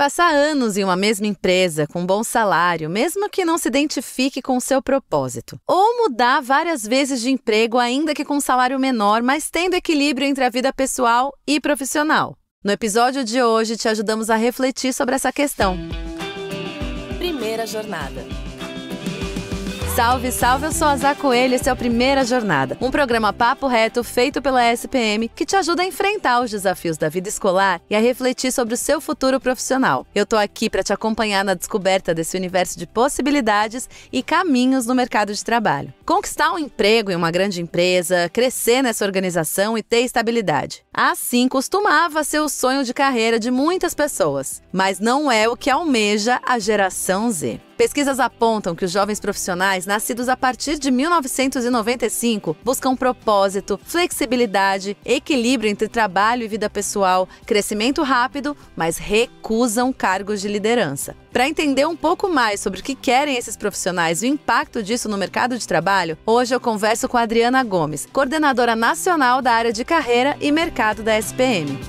Passar anos em uma mesma empresa com bom salário, mesmo que não se identifique com o seu propósito. Ou mudar várias vezes de emprego, ainda que com um salário menor, mas tendo equilíbrio entre a vida pessoal e profissional. No episódio de hoje, te ajudamos a refletir sobre essa questão. Primeira jornada. Salve, salve, eu sou a Zá Coelho, esse é o Primeira Jornada, um programa papo reto feito pela SPM que te ajuda a enfrentar os desafios da vida escolar e a refletir sobre o seu futuro profissional. Eu tô aqui para te acompanhar na descoberta desse universo de possibilidades e caminhos no mercado de trabalho. Conquistar um emprego em uma grande empresa, crescer nessa organização e ter estabilidade. Assim costumava ser o sonho de carreira de muitas pessoas, mas não é o que almeja a geração Z. Pesquisas apontam que os jovens profissionais, nascidos a partir de 1995, buscam propósito, flexibilidade, equilíbrio entre trabalho e vida pessoal, crescimento rápido, mas recusam cargos de liderança. Para entender um pouco mais sobre o que querem esses profissionais e o impacto disso no mercado de trabalho, hoje eu converso com a Adriana Gomes, coordenadora nacional da área de carreira e mercado da SPM.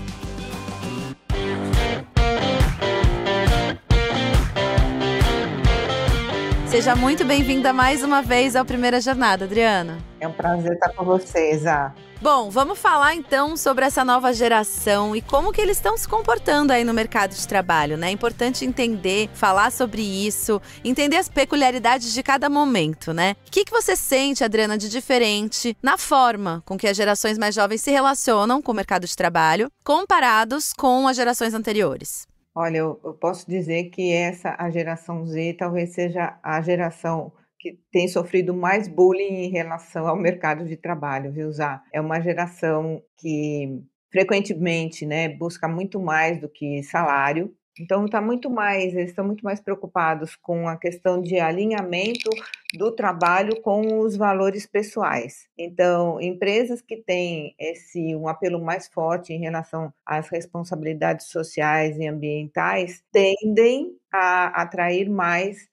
Seja muito bem-vinda mais uma vez ao Primeira Jornada, Adriana. É um prazer estar com vocês, Zá. Bom, vamos falar então sobre essa nova geração e como que eles estão se comportando aí no mercado de trabalho, né? É importante entender, falar sobre isso, entender as peculiaridades de cada momento, né? O que você sente, Adriana, de diferente na forma com que as gerações mais jovens se relacionam com o mercado de trabalho, comparados com as gerações anteriores? Olha, eu posso dizer que a geração Z talvez seja a geração que tem sofrido mais bullying em relação ao mercado de trabalho, viu, Zá? É uma geração que frequentemente, né, busca muito mais do que salário. Então, eles estão muito mais preocupados com a questão de alinhamento do trabalho com os valores pessoais. Então, empresas que têm um apelo mais forte em relação às responsabilidades sociais e ambientais tendem a atrair mais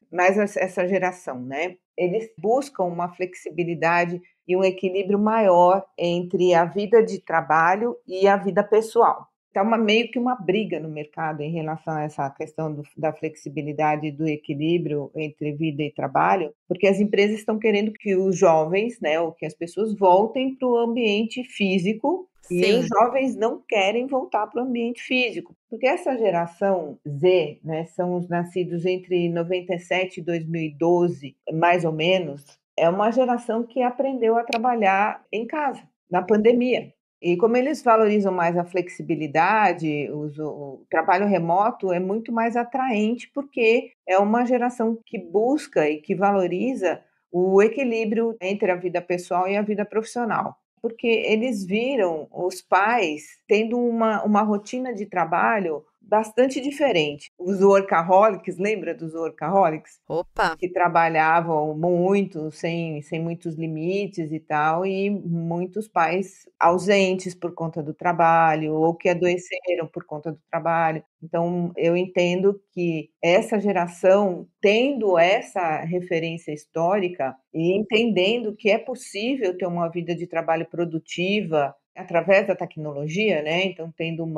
essa geração, né? Eles buscam uma flexibilidade e um equilíbrio maior entre a vida de trabalho e a vida pessoal. Está meio que uma briga no mercado em relação a essa questão da flexibilidade e do equilíbrio entre vida e trabalho, porque as empresas estão querendo que os jovens, né, ou que as pessoas voltem para o ambiente físico. Sim. E os jovens não querem voltar para o ambiente físico, porque essa geração Z, né, são os nascidos entre 97 e 2012, mais ou menos, é uma geração que aprendeu a trabalhar em casa, na pandemia. E como eles valorizam mais a flexibilidade, o trabalho remoto é muito mais atraente, porque é uma geração que busca e que valoriza o equilíbrio entre a vida pessoal e a vida profissional. Porque eles viram os pais tendo uma rotina de trabalho bastante diferente. Os workaholics, lembra dos workaholics? Opa! Que trabalhavam muito, sem muitos limites e tal, e muitos pais ausentes por conta do trabalho, ou que adoeceram por conta do trabalho. Então, eu entendo que essa geração, tendo essa referência histórica e entendendo que é possível ter uma vida de trabalho produtiva, através da tecnologia, né? Então, tendo um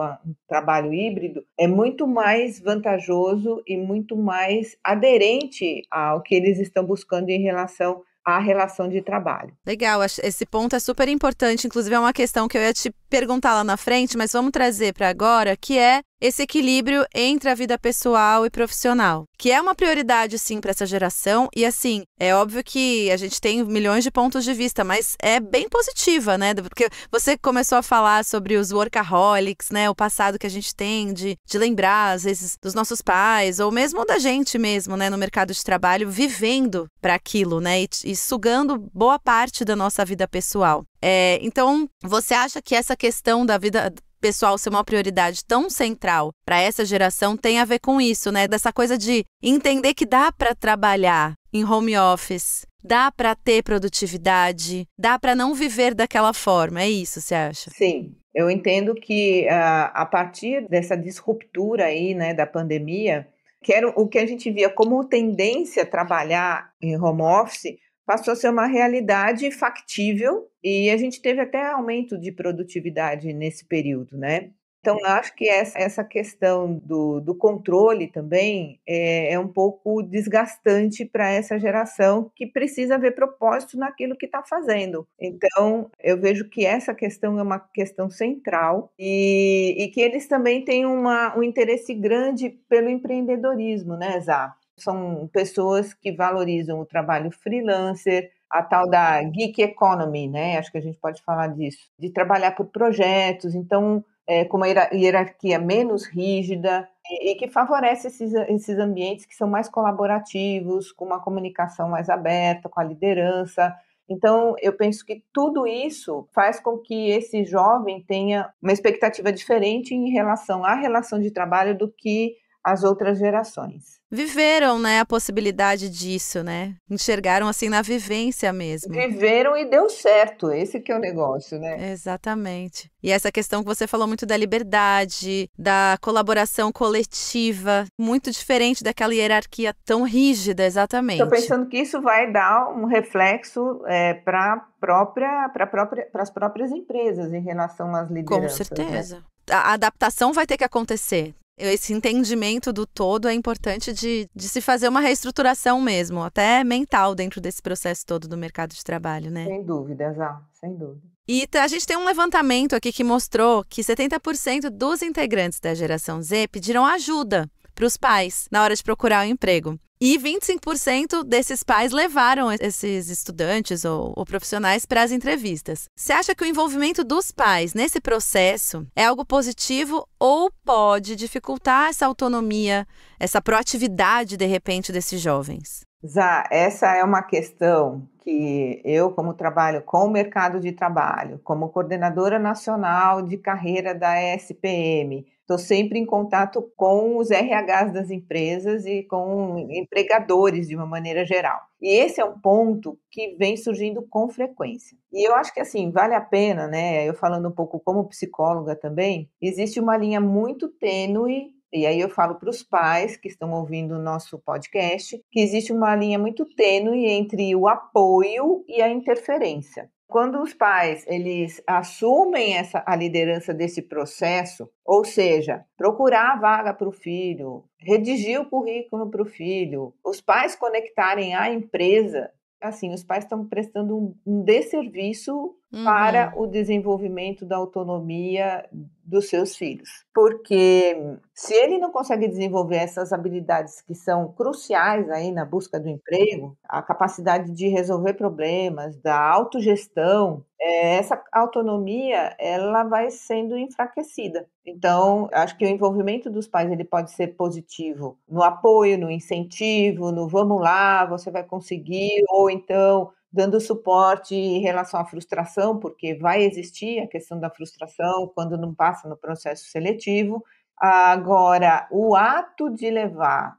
trabalho híbrido, é muito mais vantajoso e muito mais aderente ao que eles estão buscando em relação à relação de trabalho. Legal, esse ponto é super importante, inclusive é uma questão que eu ia te perguntar lá na frente, mas vamos trazer para agora, que é esse equilíbrio entre a vida pessoal e profissional, que é uma prioridade, sim, para essa geração. E, assim, é óbvio que a gente tem milhões de pontos de vista, mas é bem positiva, né? Porque você começou a falar sobre os workaholics, né? O passado que a gente tem de lembrar, às vezes, dos nossos pais, ou mesmo da gente mesmo, né? No mercado de trabalho, vivendo para aquilo, né? E sugando boa parte da nossa vida pessoal. Então, você acha que essa questão da vida pessoal ser uma prioridade tão central para essa geração tem a ver com isso, né? Dessa coisa de entender que dá para trabalhar em home office, dá para ter produtividade, dá para não viver daquela forma. É isso, você acha? Sim, eu entendo que a partir dessa disruptura aí, né, da pandemia, que era o que a gente via como tendência a trabalhar em home office, passou a ser uma realidade factível e a gente teve até aumento de produtividade nesse período, né? Então, eu acho que essa questão do controle também é um pouco desgastante para essa geração que precisa ver propósito naquilo que está fazendo. Então, eu vejo que essa questão é uma questão central e que eles também têm um interesse grande pelo empreendedorismo, né, Zá? São pessoas que valorizam o trabalho freelancer, a tal da gig economy, né? Acho que a gente pode falar disso, de trabalhar por projetos. Então, com uma hierarquia menos rígida e que favorece esses ambientes que são mais colaborativos, com uma comunicação mais aberta, com a liderança. Então, eu penso que tudo isso faz com que esse jovem tenha uma expectativa diferente em relação à relação de trabalho do que as outras gerações. Viveram, né, a possibilidade disso, né? Enxergaram assim na vivência mesmo. Viveram e deu certo, esse que é o negócio, né? Exatamente. E essa questão que você falou muito da liberdade, da colaboração coletiva, muito diferente daquela hierarquia tão rígida, exatamente. Estou pensando que isso vai dar um reflexo para as próprias empresas em relação às lideranças. Com certeza. Né? A adaptação vai ter que acontecer. Esse entendimento do todo é importante de se fazer uma reestruturação mesmo, até mental, dentro desse processo todo do mercado de trabalho, né? Sem dúvida, Zá, sem dúvida. E a gente tem um levantamento aqui que mostrou que 70% dos integrantes da geração Z pediram ajuda para os pais na hora de procurar um emprego. E 25% desses pais levaram esses estudantes ou profissionais para as entrevistas. Você acha que o envolvimento dos pais nesse processo é algo positivo ou pode dificultar essa autonomia, essa proatividade, de repente, desses jovens? Zá, essa é uma questão que eu, como trabalho com o mercado de trabalho, como coordenadora nacional de carreira da ESPM, estou sempre em contato com os RHs das empresas e com empregadores de uma maneira geral. E esse é um ponto que vem surgindo com frequência. E eu acho que, assim, vale a pena, né? Eu falando um pouco como psicóloga também, existe uma linha muito tênue. E aí eu falo para os pais que estão ouvindo o nosso podcast, que existe uma linha muito tênue entre o apoio e a interferência. Quando os pais eles assumem a liderança desse processo, ou seja, procurar a vaga para o filho, redigir o currículo para o filho, os pais conectarem à empresa, assim, os pais estão prestando um desserviço para o desenvolvimento da autonomia dos seus filhos. Porque se ele não consegue desenvolver essas habilidades que são cruciais aí na busca do emprego, a capacidade de resolver problemas, da autogestão, essa autonomia ela vai sendo enfraquecida. Então, acho que o envolvimento dos pais ele pode ser positivo no apoio, no incentivo, no vamos lá, você vai conseguir, ou então dando suporte em relação à frustração, porque vai existir a questão da frustração quando não passa no processo seletivo. Agora, o ato de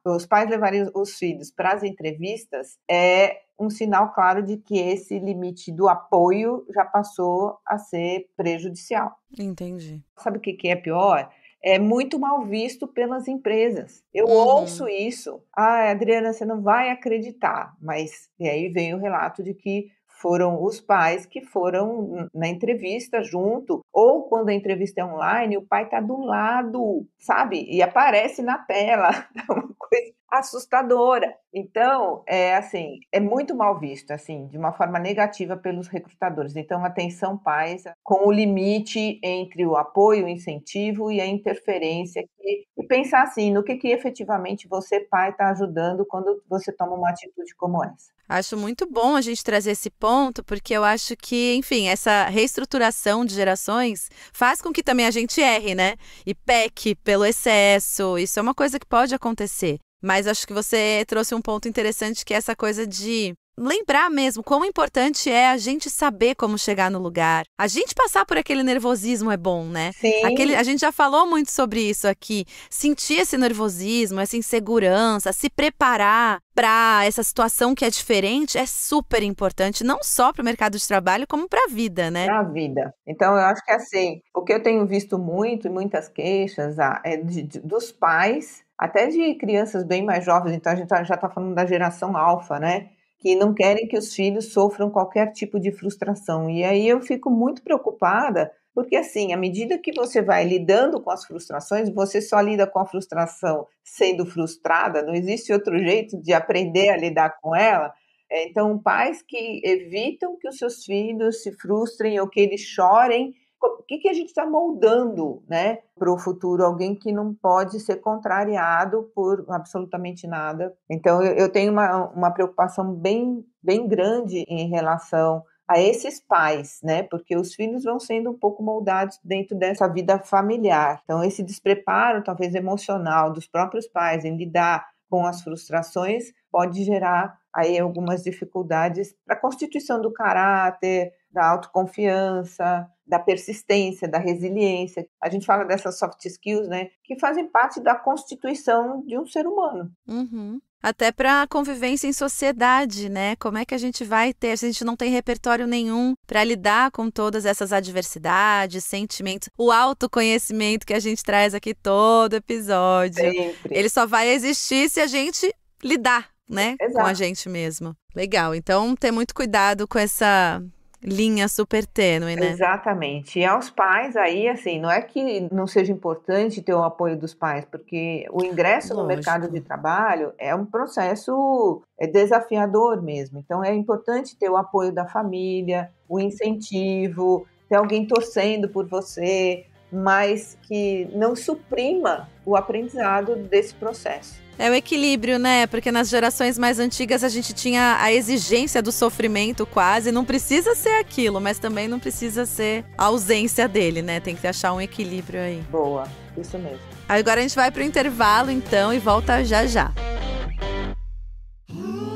os pais levarem os filhos para as entrevistas é um sinal claro de que esse limite do apoio já passou a ser prejudicial. Entendi. Sabe o que é pior? É muito mal visto pelas empresas. Eu ouço isso. Adriana, você não vai acreditar. Mas e aí vem o relato de que foram os pais que foram na entrevista junto, ou quando a entrevista é online, o pai está do lado, sabe? E aparece na tela. É uma coisa assustadora. Então, é muito mal visto, assim, de uma forma negativa pelos recrutadores. Então, atenção, pais, com o limite entre o apoio, o incentivo e a interferência. E pensar assim, no que efetivamente você, pai, está ajudando quando você toma uma atitude como essa. Acho muito bom a gente trazer esse ponto, porque eu acho que, enfim, essa reestruturação de gerações faz com que também a gente erre, né? E peque pelo excesso. Isso é uma coisa que pode acontecer. Mas acho que você trouxe um ponto interessante, que é essa coisa de lembrar mesmo quão importante é a gente saber como chegar no lugar. A gente passar por aquele nervosismo é bom, né? Sim. A gente já falou muito sobre isso aqui. Sentir esse nervosismo, essa insegurança, se preparar para essa situação que é diferente é super importante, não só para o mercado de trabalho, como para a vida, né? Para a vida. Então, eu acho que assim, o que eu tenho visto muito, e muitas queixas, é dos pais, até de crianças bem mais jovens, então a gente já está falando da geração alfa, né? Que não querem que os filhos sofram qualquer tipo de frustração. E aí eu fico muito preocupada, Porque assim, à medida que você vai lidando com as frustrações, você só lida com a frustração sendo frustrada, não existe outro jeito de aprender a lidar com ela. Então, pais que evitam que os seus filhos se frustrem ou que eles chorem, o que a gente está moldando, né, para o futuro? Alguém que não pode ser contrariado por absolutamente nada. Então, eu tenho uma preocupação bem grande em relação a esses pais, né? Porque os filhos vão sendo um pouco moldados dentro dessa vida familiar. Então, esse despreparo, talvez emocional, dos próprios pais em lidar com as frustrações pode gerar aí algumas dificuldades para a constituição do caráter, da autoconfiança, da persistência, da resiliência. A gente fala dessas soft skills, né, que fazem parte da constituição de um ser humano. Uhum. Até para convivência em sociedade, né? Como é que a gente vai ter, se a gente não tem repertório nenhum para lidar com todas essas adversidades, sentimentos, o autoconhecimento que a gente traz aqui todo episódio. Sempre. Ele só vai existir se a gente lidar, né, Exato. com a gente mesmo. Legal. Então, ter muito cuidado com essa linha super tênue, né? Exatamente. E aos pais aí, assim, não é que não seja importante ter o apoio dos pais, porque o ingresso no mercado de trabalho é um processo desafiador mesmo. Então, é importante ter o apoio da família, o incentivo, ter alguém torcendo por você, mas que não suprima o aprendizado desse processo. É o equilíbrio, né? Porque nas gerações mais antigas a gente tinha a exigência do sofrimento quase. Não precisa ser aquilo, mas também não precisa ser a ausência dele, né? Tem que achar um equilíbrio aí. Boa, isso mesmo. Agora a gente vai pro intervalo, então, e volta já já.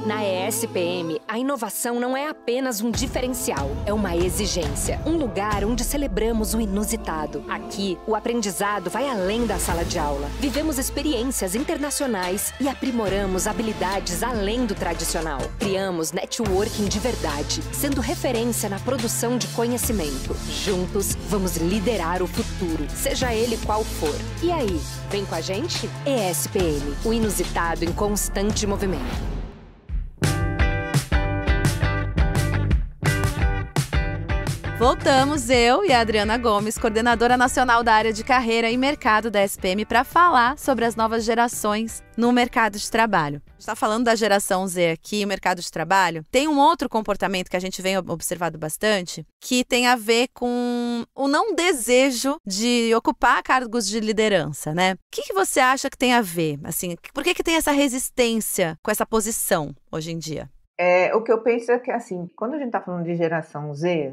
Na ESPM, a inovação não é apenas um diferencial, é uma exigência. Um lugar onde celebramos o inusitado. Aqui, o aprendizado vai além da sala de aula. Vivemos experiências internacionais e aprimoramos habilidades além do tradicional. Criamos networking de verdade, sendo referência na produção de conhecimento. Juntos, vamos liderar o futuro, seja ele qual for. E aí, vem com a gente? ESPM, o inusitado em constante movimento. Voltamos, eu e a Adriana Gomes, coordenadora nacional da área de carreira e mercado da SPM, para falar sobre as novas gerações no mercado de trabalho. A gente está falando da geração Z aqui, o mercado de trabalho. Tem um outro comportamento que a gente vem observado bastante, que tem a ver com o não desejo de ocupar cargos de liderança, né? O que você acha que tem a ver? Assim, por que tem essa resistência com essa posição hoje em dia? O que eu penso é que, assim, quando a gente está falando de geração Z,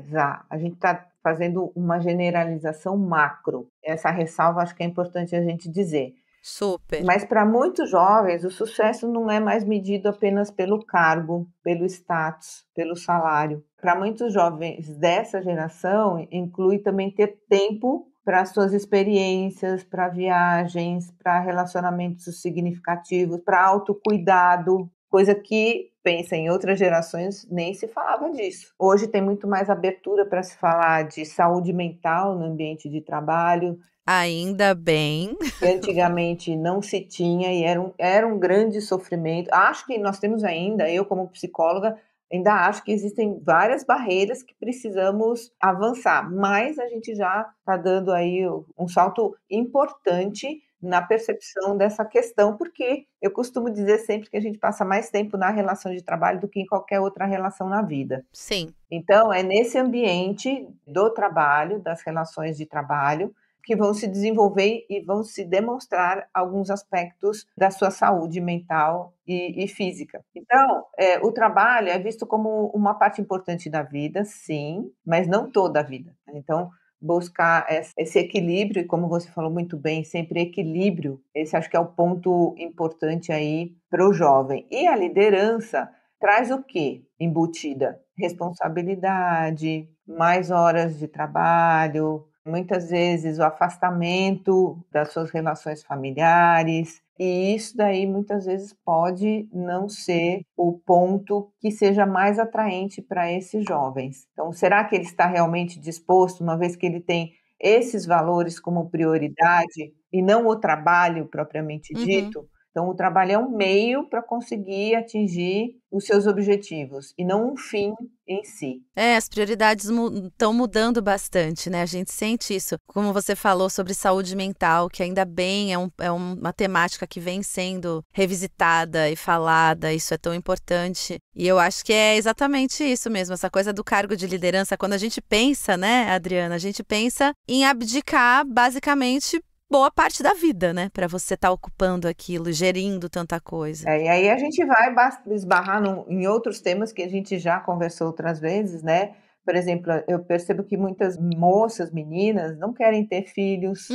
a gente está fazendo uma generalização macro. Essa ressalva acho que é importante a gente dizer. Super. Mas para muitos jovens, o sucesso não é mais medido apenas pelo cargo, pelo status, pelo salário. Para muitos jovens dessa geração, inclui também ter tempo para suas experiências, para viagens, para relacionamentos significativos, para autocuidado, coisa que, pensa, em outras gerações nem se falava disso. Hoje tem muito mais abertura para se falar de saúde mental no ambiente de trabalho. Ainda bem. Que antigamente não se tinha e era um grande sofrimento. Acho que nós temos ainda, eu como psicóloga, ainda acho que existem várias barreiras que precisamos avançar, mas a gente já está dando aí um salto importante na percepção dessa questão, porque eu costumo dizer sempre que a gente passa mais tempo na relação de trabalho do que em qualquer outra relação na vida. Sim. Então, é nesse ambiente do trabalho, das relações de trabalho, que vão se desenvolver e vão se demonstrar alguns aspectos da sua saúde mental e física. Então, o trabalho é visto como uma parte importante da vida, sim, mas não toda a vida. Então, buscar esse equilíbrio, e como você falou muito bem, sempre equilíbrio, esse acho que é o ponto importante aí para o jovem. E a liderança traz o quê embutida? Responsabilidade, mais horas de trabalho, muitas vezes o afastamento das suas relações familiares, e isso daí muitas vezes pode não ser o ponto que seja mais atraente para esses jovens. Então, será que ele está realmente disposto, uma vez que ele tem esses valores como prioridade e não o trabalho propriamente dito? Então, o trabalho é um meio para conseguir atingir os seus objetivos e não um fim em si. As prioridades estão mudando bastante, né? A gente sente isso. Como você falou sobre saúde mental, que ainda bem é uma temática que vem sendo revisitada e falada, isso é tão importante. E eu acho que é exatamente isso mesmo, essa coisa do cargo de liderança. Quando a gente pensa, né, Adriana, a gente pensa em abdicar basicamente boa parte da vida, né? Para você estar ocupando aquilo, gerindo tanta coisa. E aí a gente vai esbarrar em outros temas que a gente já conversou outras vezes, né? Por exemplo, eu percebo que muitas moças, meninas, não querem ter filhos,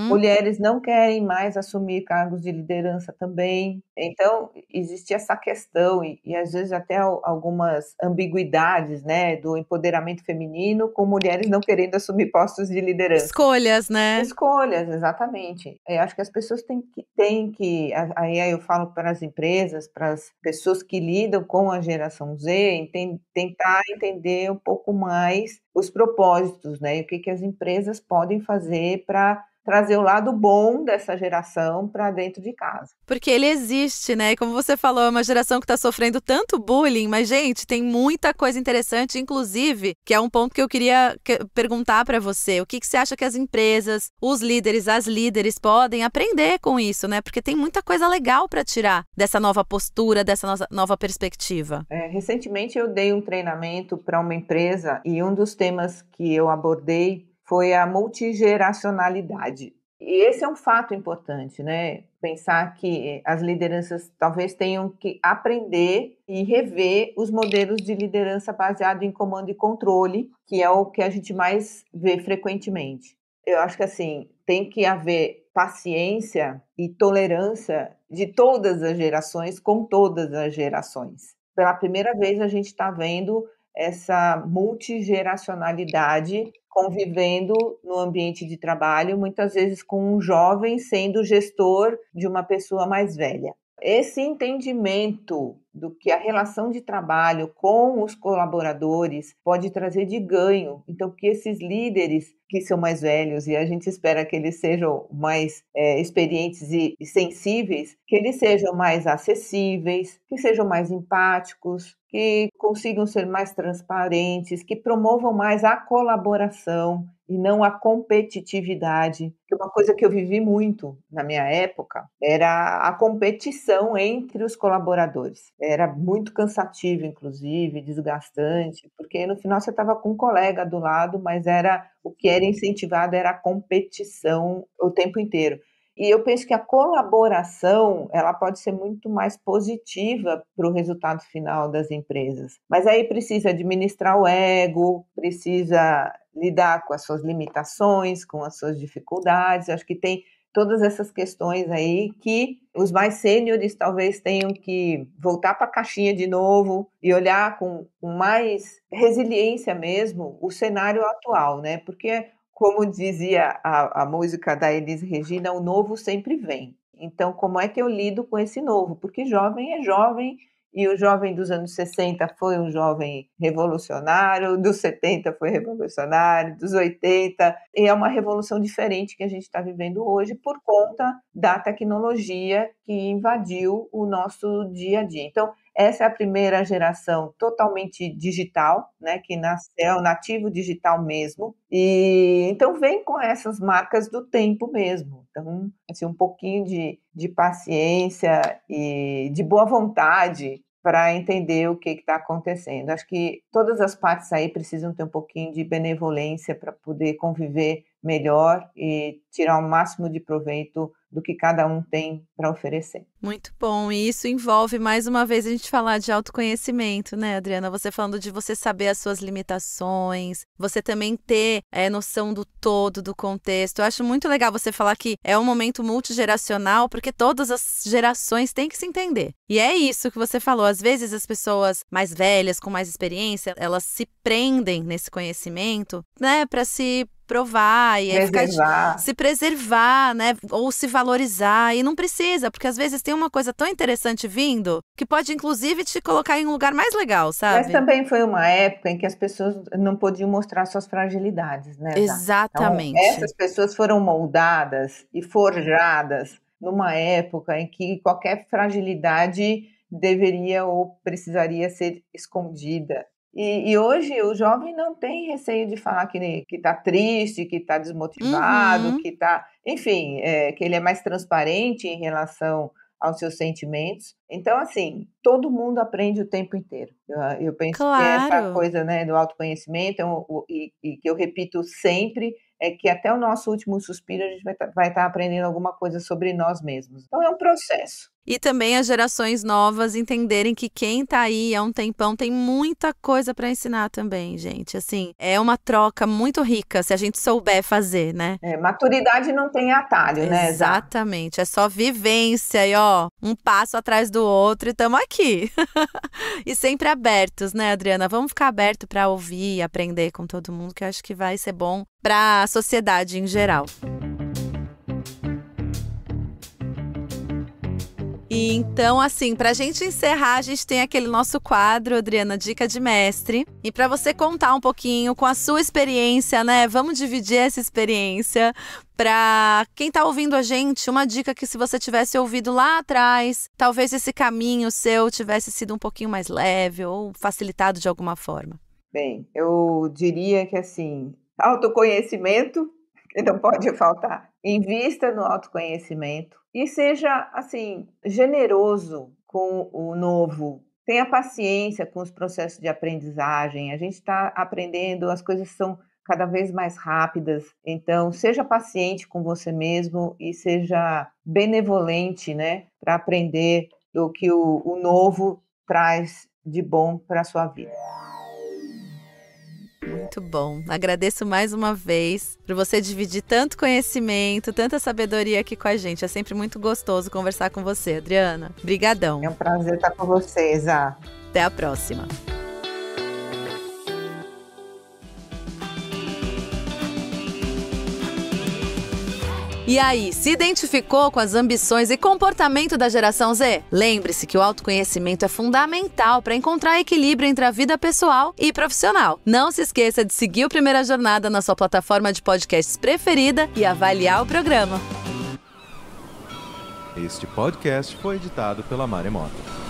mulheres não querem mais assumir cargos de liderança também. Então, existe essa questão e às vezes até algumas ambiguidades, né, do empoderamento feminino com mulheres não querendo assumir postos de liderança. Escolhas, né? Escolhas, exatamente. Eu acho que as pessoas têm que aí eu falo para as empresas, para as pessoas que lidam com a geração Z, tentar entender um pouco mais os propósitos, né? E o que as empresas podem fazer para trazer o lado bom dessa geração para dentro de casa. Porque ele existe, né? E como você falou, é uma geração que está sofrendo tanto bullying, mas, gente, tem muita coisa interessante, inclusive, que é um ponto que eu queria perguntar para você. O que você acha que as empresas, os líderes, as líderes podem aprender com isso, né? Porque tem muita coisa legal para tirar dessa nova postura, dessa nova perspectiva. Recentemente eu dei um treinamento para uma empresa e um dos temas que eu abordei foi a multigeracionalidade. E esse é um fato importante, né? Pensar que as lideranças talvez tenham que aprender e rever os modelos de liderança baseado em comando e controle, que é o que a gente mais vê frequentemente. Eu acho que assim, tem que haver paciência e tolerância de todas as gerações com todas as gerações. Pela primeira vez a gente está vendo essa multigeracionalidade convivendo no ambiente de trabalho, muitas vezes com um jovem sendo gestor de uma pessoa mais velha. Esse entendimento do que a relação de trabalho com os colaboradores pode trazer de ganho. Então, que esses líderes que são mais velhos, e a gente espera que eles sejam mais experientes e sensíveis, que eles sejam mais acessíveis, que sejam mais empáticos, que consigam ser mais transparentes, que promovam mais a colaboração e não a competitividade. Que uma coisa que eu vivi muito na minha época era a competição entre os colaboradores. Era muito cansativo, inclusive, desgastante, porque no final você estava com um colega do lado, mas o que era incentivado era a competição o tempo inteiro. E eu penso que a colaboração ela pode ser muito mais positiva para o resultado final das empresas. Mas aí precisa administrar o ego, precisa lidar com as suas limitações, com as suas dificuldades. Acho que tem todas essas questões aí que os mais sêniores talvez tenham que voltar para a caixinha de novo e olhar com mais resiliência mesmo o cenário atual, né? Porque como dizia a música da Elis Regina, o novo sempre vem. Então, como é que eu lido com esse novo? Porque jovem é jovem, e o jovem dos anos 60 foi um jovem revolucionário, dos 70 foi revolucionário, dos 80, e é uma revolução diferente que a gente está vivendo hoje por conta da tecnologia que invadiu o nosso dia a dia. Então, essa é a primeira geração totalmente digital, né, que nasceu nativo digital mesmo, e então vem com essas marcas do tempo mesmo. Então, assim, um pouquinho de paciência e de boa vontade para entender o que está acontecendo. Acho que todas as partes aí precisam ter um pouquinho de benevolência para poder conviver melhor e tirar o máximo de proveito do que cada um tem para oferecer. Muito bom, e isso envolve mais uma vez a gente falar de autoconhecimento, né, Adriana? Você falando de você saber as suas limitações, você também ter noção do todo, do contexto. Eu acho muito legal você falar que é um momento multigeracional, porque todas as gerações têm que se entender. E é isso que você falou, às vezes as pessoas mais velhas, com mais experiência, elas se prendem nesse conhecimento, né, para se provar e se preservar, né, ou se valorizar, e não precisa, porque às vezes tem uma coisa tão interessante vindo que pode inclusive te colocar em um lugar mais legal, sabe? Mas também foi uma época em que as pessoas não podiam mostrar suas fragilidades, né? Exatamente. Então, essas pessoas foram moldadas e forjadas numa época em que qualquer fragilidade deveria ou precisaria ser escondida. E hoje o jovem não tem receio de falar que está triste, que está desmotivado, que está, enfim, que ele é mais transparente em relação aos seus sentimentos. Então, assim, todo mundo aprende o tempo inteiro. Eu penso que essa coisa, né, do autoconhecimento, e que eu repito sempre, é que até o nosso último suspiro a gente vai estar aprendendo alguma coisa sobre nós mesmos. Então, é um processo. E também as gerações novas entenderem que quem tá aí há um tempão tem muita coisa para ensinar também, gente. Assim, é uma troca muito rica se a gente souber fazer, né? Maturidade não tem atalho, né? Exatamente. É só vivência e, ó, um passo atrás do outro e tamo aqui. E sempre abertos, né, Adriana? Vamos ficar abertos para ouvir e aprender com todo mundo, que eu acho que vai ser bom para a sociedade em geral. E então, assim, pra gente encerrar, a gente tem aquele nosso quadro, Adriana, Dica de Mestre. E pra você contar um pouquinho com a sua experiência, né? Vamos dividir essa experiência. Pra quem tá ouvindo a gente, uma dica que se você tivesse ouvido lá atrás, talvez esse caminho seu tivesse sido um pouquinho mais leve ou facilitado de alguma forma. Bem, eu diria que, assim, autoconhecimento, que não pode faltar. Invista no autoconhecimento. E seja, assim, generoso com o novo. Tenha paciência com os processos de aprendizagem. A gente está aprendendo, as coisas são cada vez mais rápidas. Então, seja paciente com você mesmo e seja benevolente, né, para aprender do que o novo traz de bom para a sua vida. Muito bom. Agradeço mais uma vez por você dividir tanto conhecimento, tanta sabedoria aqui com a gente. É sempre muito gostoso conversar com você, Adriana. Brigadão. É um prazer estar com você, Zá. Até a próxima. E aí, se identificou com as ambições e comportamento da geração Z? Lembre-se que o autoconhecimento é fundamental para encontrar equilíbrio entre a vida pessoal e profissional. Não se esqueça de seguir o Primeira Jornada na sua plataforma de podcasts preferida e avaliar o programa. Este podcast foi editado pela Maremoto.